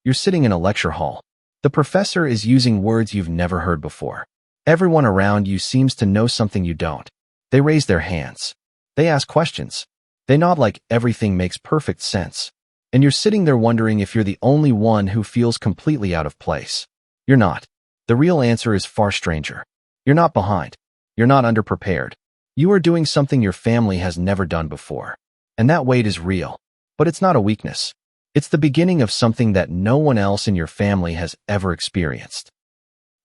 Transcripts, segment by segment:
You're sitting in a lecture hall. The professor is using words you've never heard before. Everyone around you seems to know something you don't. They raise their hands. They ask questions. They nod like everything makes perfect sense. And you're sitting there wondering if you're the only one who feels completely out of place. You're not. The real answer is far stranger. You're not behind. You're not underprepared. You are doing something your family has never done before. And that weight is real. But it's not a weakness. It's the beginning of something that no one else in your family has ever experienced.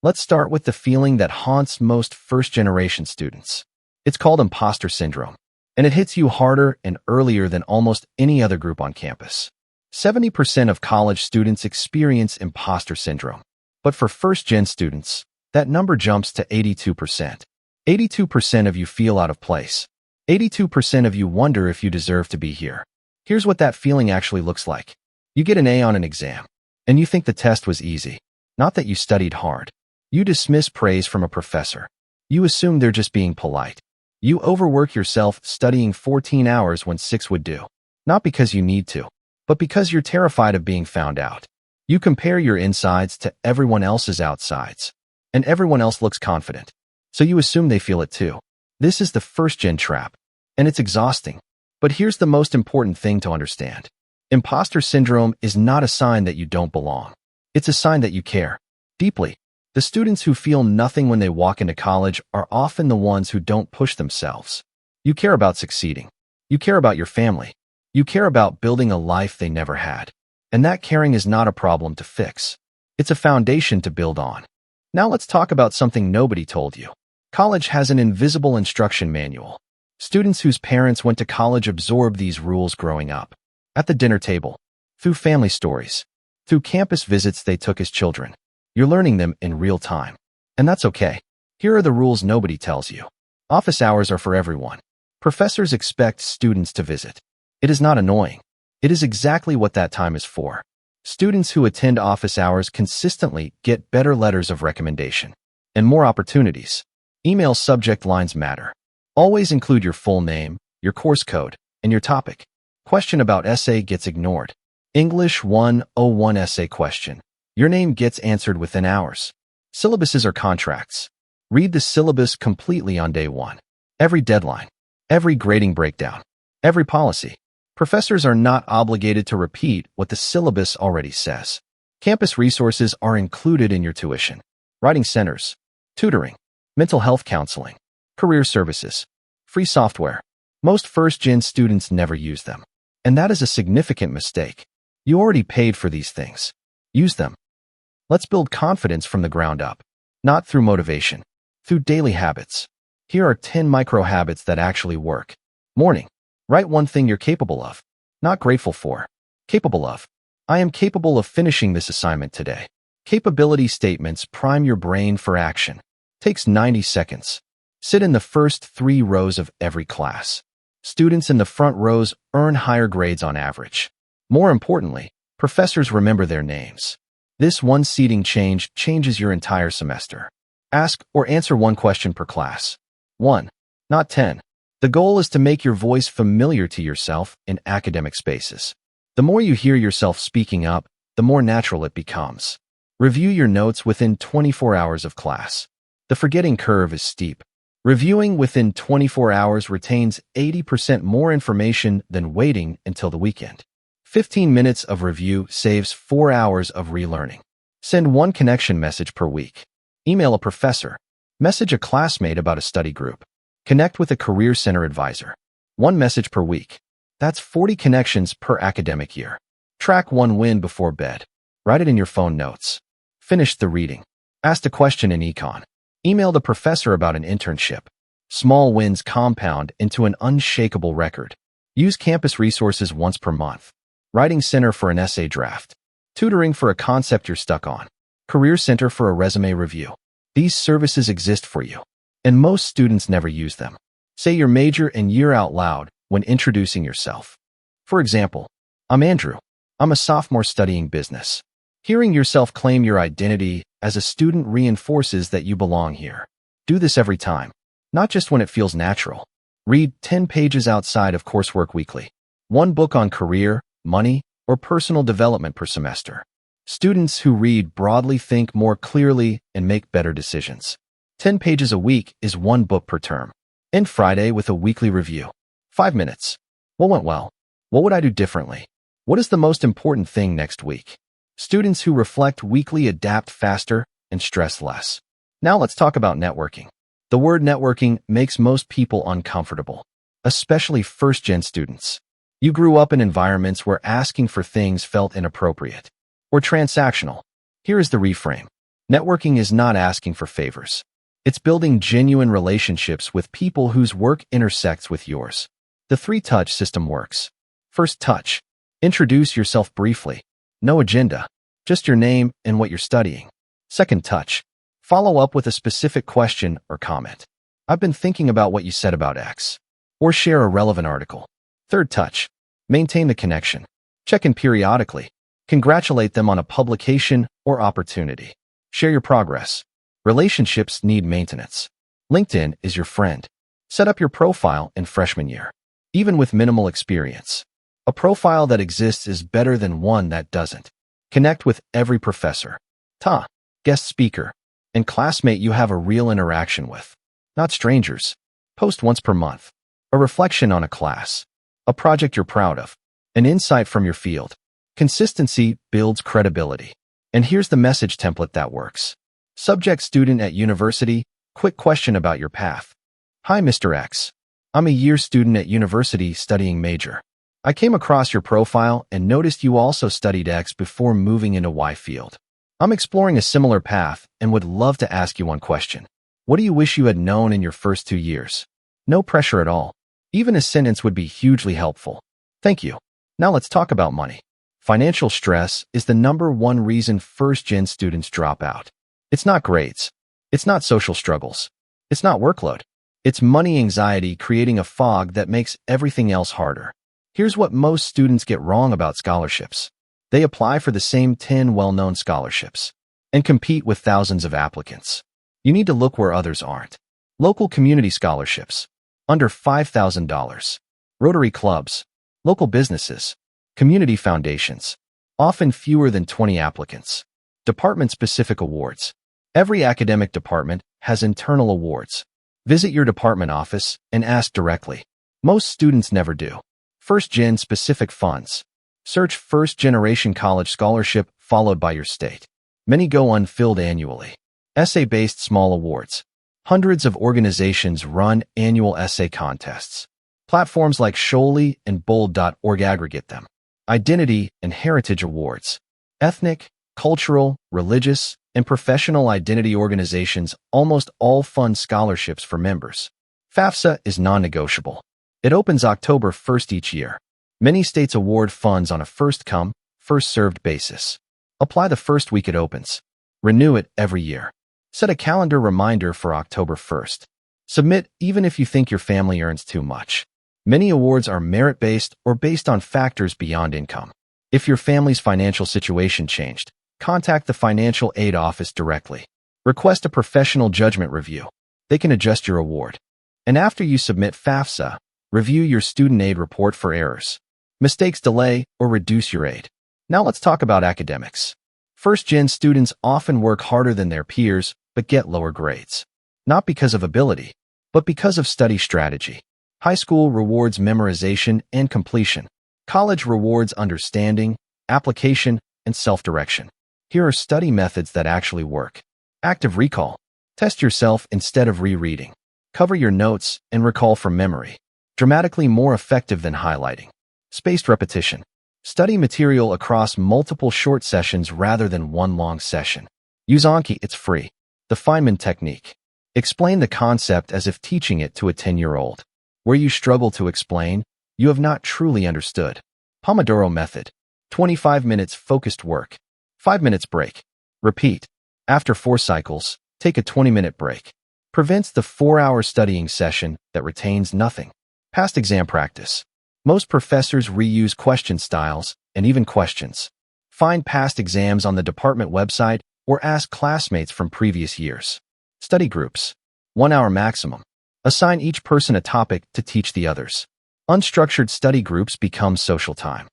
Let's start with the feeling that haunts most first-generation students. It's called imposter syndrome, and it hits you harder and earlier than almost any other group on campus. 70% of college students experience imposter syndrome, but for first-gen students, that number jumps to 82%. 82% of you feel out of place. 82% of you wonder if you deserve to be here. Here's what that feeling actually looks like. You get an A on an exam, and you think the test was easy. Not that you studied hard. You dismiss praise from a professor. You assume they're just being polite. You overwork yourself studying 14 hours when 6 would do. Not because you need to, but because you're terrified of being found out. You compare your insides to everyone else's outsides, and everyone else looks confident. So you assume they feel it too. This is the first-gen trap, and it's exhausting. But here's the most important thing to understand. Imposter syndrome is not a sign that you don't belong. It's a sign that you care deeply. The students who feel nothing when they walk into college are often the ones who don't push themselves. You care about succeeding. You care about your family. You care about building a life they never had. And that caring is not a problem to fix. It's a foundation to build on. Now let's talk about something nobody told you. College has an invisible instruction manual. Students whose parents went to college absorb these rules growing up. At the dinner table, through family stories, through campus visits they took as children. You're learning them in real time. And that's okay. Here are the rules nobody tells you. Office hours are for everyone. Professors expect students to visit. It is not annoying. It is exactly what that time is for. Students who attend office hours consistently get better letters of recommendation and more opportunities. Email subject lines matter. Always include your full name, your course code, and your topic. Question about essay gets ignored. English 101 essay question. Your name gets answered within hours. Syllabuses are contracts. Read the syllabus completely on day one. Every deadline, every grading breakdown, every policy. Professors are not obligated to repeat what the syllabus already says. Campus resources are included in your tuition. Writing centers, tutoring, mental health counseling, career services, free software. Most first-gen students never use them. And that is a significant mistake. You already paid for these things. Use them. Let's build confidence from the ground up, not through motivation, through daily habits. Here are 10 micro habits that actually work. Morning. Write one thing you're capable of, not grateful for. Capable of. I am capable of finishing this assignment today. Capability statements prime your brain for action. Takes 90 seconds. Sit in the first 3 rows of every class. Students in the front rows earn higher grades on average. More importantly, professors remember their names. This one seating change changes your entire semester. Ask or answer one question per class. 1, not 10. The goal is to make your voice familiar to yourself in academic spaces. The more you hear yourself speaking up, the more natural it becomes. Review your notes within 24 hours of class. The forgetting curve is steep. Reviewing within 24 hours retains 80% more information than waiting until the weekend. 15 minutes of review saves 4 hours of relearning. Send one connection message per week. Email a professor. Message a classmate about a study group. Connect with a career center advisor. One message per week. That's 40 connections per academic year. Track one win before bed. Write it in your phone notes. Finish the reading. Ask a question in econ. Email the professor about an internship. Small wins compound into an unshakable record. Use campus resources once per month. Writing center for an essay draft. Tutoring for a concept you're stuck on. Career center for a resume review. These services exist for you, and most students never use them. Say your major and year out loud when introducing yourself. For example, I'm Andrew. I'm a sophomore studying business. Hearing yourself claim your identity as a student reinforces that you belong here. Do this every time, not just when it feels natural. Read 10 pages outside of coursework weekly. One book on career, money, or personal development per semester. Students who read broadly think more clearly and make better decisions. 10 pages a week is 1 book per term. End Friday with a weekly review. 5 minutes. What went well? What would I do differently? What is the most important thing next week? Students who reflect weekly adapt faster and stress less. Now let's talk about networking. The word networking makes most people uncomfortable, especially first-gen students. You grew up in environments where asking for things felt inappropriate or transactional. Here is the reframe. Networking is not asking for favors. It's building genuine relationships with people whose work intersects with yours. The 3-touch system works. First touch. Introduce yourself briefly. No agenda, just your name and what you're studying. Second touch. Follow up with a specific question or comment. I've been thinking about what you said about X. Or share a relevant article. Third touch. Maintain the connection. Check in periodically. Congratulate them on a publication or opportunity. Share your progress. Relationships need maintenance. LinkedIn is your friend. Set up your profile in freshman year. Even with minimal experience. A profile that exists is better than one that doesn't. Connect with every professor, guest speaker, and classmate you have a real interaction with. Not strangers. Post once per month. A reflection on a class. A project you're proud of. An insight from your field. Consistency builds credibility. And here's the message template that works. Subject: student at university. Quick question about your path. Hi, Mr. X. I'm a year student at university studying major. I came across your profile and noticed you also studied X before moving into Y field. I'm exploring a similar path and would love to ask you one question. What do you wish you had known in your first 2 years? No pressure at all. Even a sentence would be hugely helpful. Thank you. Now let's talk about money. Financial stress is the #1 reason first-gen students drop out. It's not grades. It's not social struggles. It's not workload. It's money anxiety creating a fog that makes everything else harder. Here's what most students get wrong about scholarships. They apply for the same 10 well-known scholarships and compete with thousands of applicants. You need to look where others aren't. Local community scholarships, under $5,000. Rotary clubs, local businesses, community foundations, often fewer than 20 applicants. Department-specific awards. Every academic department has internal awards. Visit your department office and ask directly. Most students never do. First-gen specific funds. Search first-generation college scholarship followed by your state. Many go unfilled annually. Essay-based small awards. Hundreds of organizations run annual essay contests. Platforms like Shoally and Bold.org aggregate them. Identity and heritage awards. Ethnic, cultural, religious, and professional identity organizations almost all fund scholarships for members. FAFSA is non-negotiable. It opens October 1st each year. Many states award funds on a first-come, first-served basis. Apply the first week it opens. Renew it every year. Set a calendar reminder for October 1st. Submit even if you think your family earns too much. Many awards are merit-based or based on factors beyond income. If your family's financial situation changed, contact the financial aid office directly. Request a professional judgment review. They can adjust your award. And after you submit FAFSA, review your student aid report for errors. Mistakes delay or reduce your aid. Now let's talk about academics. First-gen students often work harder than their peers but get lower grades. Not because of ability, but because of study strategy. High school rewards memorization and completion. College rewards understanding, application, and self-direction. Here are study methods that actually work. Active recall. Test yourself instead of rereading. Cover your notes and recall from memory. Dramatically more effective than highlighting. Spaced repetition. Study material across multiple short sessions rather than one long session. Use Anki, it's free. The Feynman technique. Explain the concept as if teaching it to a 10-year-old. Where you struggle to explain, you have not truly understood. Pomodoro method. 25 minutes focused work. 5 minutes break. Repeat. After 4 cycles, take a 20-minute break. Prevents the 4-hour studying session that retains nothing. Past exam practice. Most professors reuse question styles and even questions. Find past exams on the department website or ask classmates from previous years. Study groups. 1 hour maximum. Assign each person a topic to teach the others. Unstructured study groups become social time.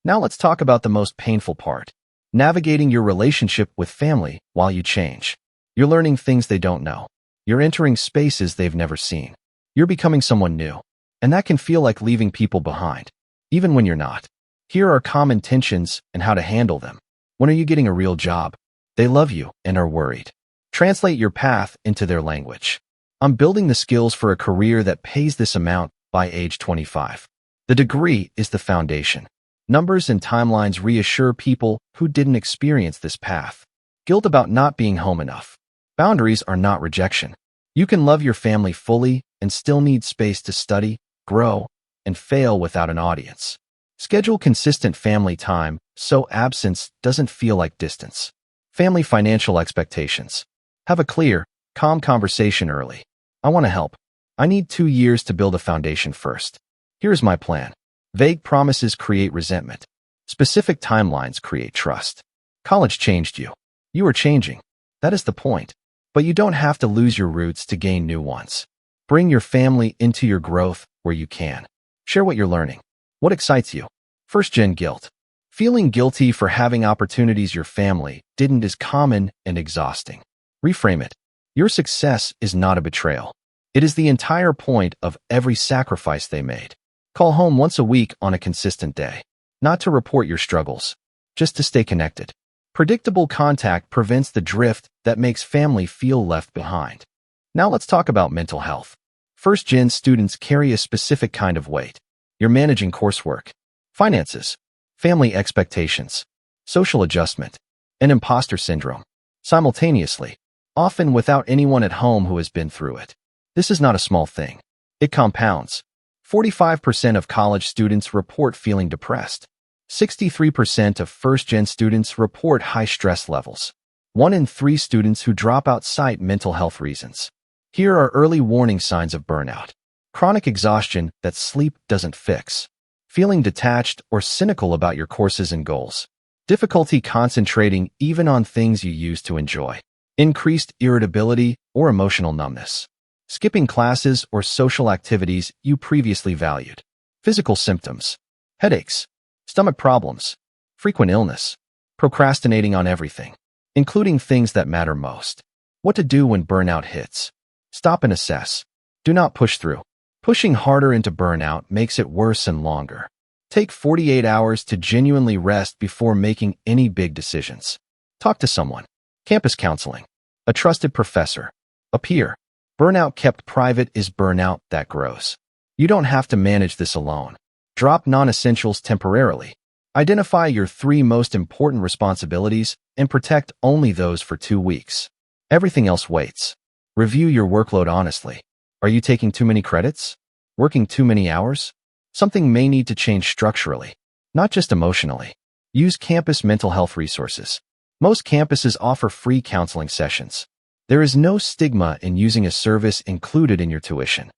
Now let's talk about the most painful part. Navigating your relationship with family while you change. You're learning things they don't know. You're entering spaces they've never seen. You're becoming someone new. And that can feel like leaving people behind, even when you're not. Here are common tensions and how to handle them. When are you getting a real job? They love you and are worried. Translate your path into their language. I'm building the skills for a career that pays this amount by age 25. The degree is the foundation. Numbers and timelines reassure people who didn't experience this path. Guilt about not being home enough. Boundaries are not rejection. You can love your family fully and still need space to study, grow, and fail without an audience. Schedule consistent family time so absence doesn't feel like distance. Family financial expectations. Have a clear, calm conversation early. I want to help. I need 2 years to build a foundation first. Here's my plan. Vague promises create resentment. Specific timelines create trust. College changed you. You are changing. That is the point. But you don't have to lose your roots to gain new ones. Bring your family into your growth where you can. Share what you're learning. What excites you? First-gen guilt. Feeling guilty for having opportunities your family didn't is common and exhausting. Reframe it. Your success is not a betrayal. It is the entire point of every sacrifice they made. Call home once a week on a consistent day. Not to report your struggles, just to stay connected. Predictable contact prevents the drift that makes family feel left behind. Now let's talk about mental health. First-gen students carry a specific kind of weight. You're managing coursework, finances, family expectations, social adjustment, and imposter syndrome. Simultaneously, often without anyone at home who has been through it. This is not a small thing. It compounds. 45% of college students report feeling depressed. 63% of first-gen students report high stress levels. 1 in 3 students who drop out cite mental health reasons. Here are early warning signs of burnout. Chronic exhaustion that sleep doesn't fix. Feeling detached or cynical about your courses and goals. Difficulty concentrating even on things you used to enjoy. Increased irritability or emotional numbness. Skipping classes or social activities you previously valued. Physical symptoms. Headaches. Stomach problems. Frequent illness. Procrastinating on everything, including things that matter most. What to do when burnout hits. Stop and assess. Do not push through. Pushing harder into burnout makes it worse and longer. Take 48 hours to genuinely rest before making any big decisions. Talk to someone. Campus counseling. A trusted professor. A peer. Burnout kept private is burnout that grows. You don't have to manage this alone. Drop non-essentials temporarily. Identify your 3 most important responsibilities and protect only those for 2 weeks. Everything else waits. Review your workload honestly. Are you taking too many credits? Working too many hours? Something may need to change structurally, not just emotionally. Use campus mental health resources. Most campuses offer free counseling sessions. There is no stigma in using a service included in your tuition.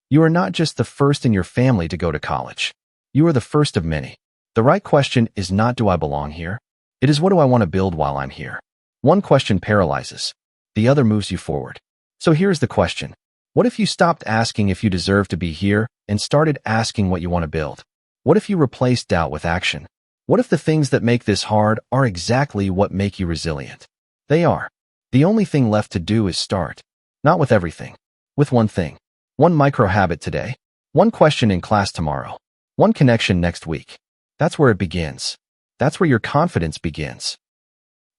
You are not just the first in your family to go to college. You are the first of many. The right question is not, do I belong here? It is, what do I want to build while I'm here? One question paralyzes. The other moves you forward. So here's the question. What if you stopped asking if you deserve to be here and started asking what you want to build? What if you replaced doubt with action? What if the things that make this hard are exactly what make you resilient? They are. The only thing left to do is start. Not with everything. With one thing. One micro habit today. One question in class tomorrow. One connection next week. That's where it begins. That's where your confidence begins.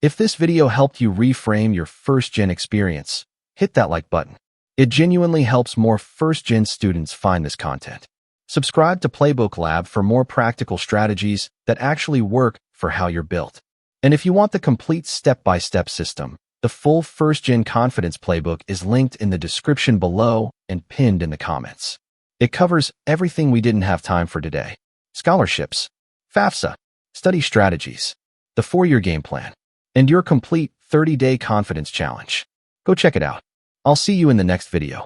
If this video helped you reframe your first-gen experience, hit that like button. It genuinely helps more first-gen students find this content. Subscribe to Playbook Lab for more practical strategies that actually work for how you're built. And if you want the complete step-by-step system, the full First-Gen Confidence Playbook is linked in the description below and pinned in the comments. It covers everything we didn't have time for today. Scholarships, FAFSA, study strategies, the 4-year game plan, and your complete 30-day confidence challenge. Go check it out. I'll see you in the next video.